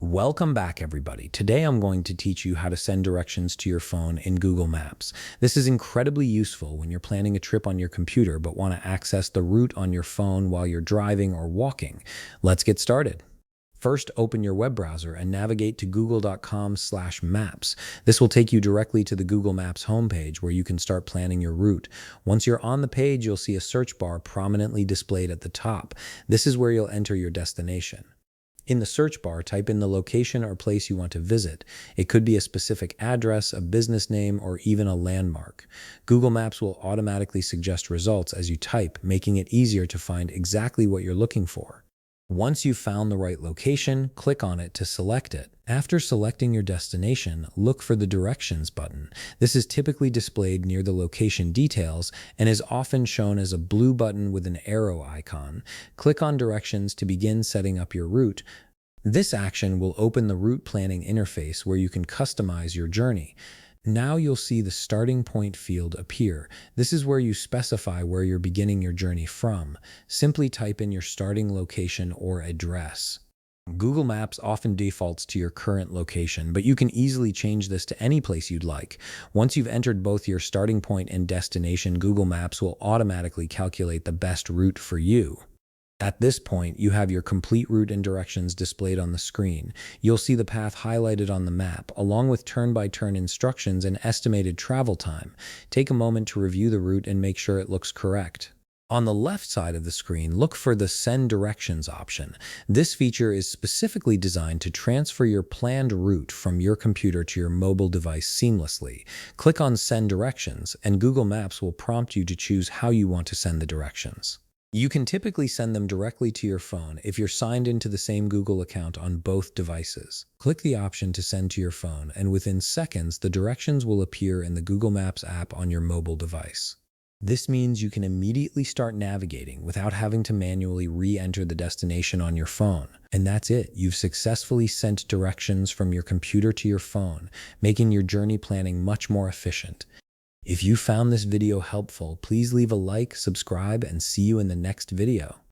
Welcome back, everybody. Today I'm going to teach you how to send directions to your phone in Google Maps. This is incredibly useful when you're planning a trip on your computer but want to access the route on your phone while you're driving or walking. Let's get started. First, open your web browser and navigate to google.com/maps. This will take you directly to the Google Maps homepage where you can start planning your route. Once you're on the page, you'll see a search bar prominently displayed at the top. This is where you'll enter your destination. In the search bar, type in the location or place you want to visit. It could be a specific address, a business name, or even a landmark. Google Maps will automatically suggest results as you type, making it easier to find exactly what you're looking for. Once you've found the right location, click on it to select it. After selecting your destination, look for the Directions button. This is typically displayed near the location details and is often shown as a blue button with an arrow icon. Click on Directions to begin setting up your route. This action will open the route planning interface where you can customize your journey. Now you'll see the starting point field appear. This is where you specify where you're beginning your journey from. Simply type in your starting location or address. Google Maps often defaults to your current location, but you can easily change this to any place you'd like. Once you've entered both your starting point and destination, Google Maps will automatically calculate the best route for you. At this point, you have your complete route and directions displayed on the screen. You'll see the path highlighted on the map, along with turn-by-turn instructions and estimated travel time. Take a moment to review the route and make sure it looks correct. On the left side of the screen, look for the Send Directions option. This feature is specifically designed to transfer your planned route from your computer to your mobile device seamlessly. Click on Send Directions, and Google Maps will prompt you to choose how you want to send the directions. You can typically send them directly to your phone if you're signed into the same Google account on both devices. Click the option to send to your phone, and within seconds, the directions will appear in the Google Maps app on your mobile device. This means you can immediately start navigating without having to manually re-enter the destination on your phone. And that's it. You've successfully sent directions from your computer to your phone, making your journey planning much more efficient. If you found this video helpful, please leave a like, subscribe, and see you in the next video.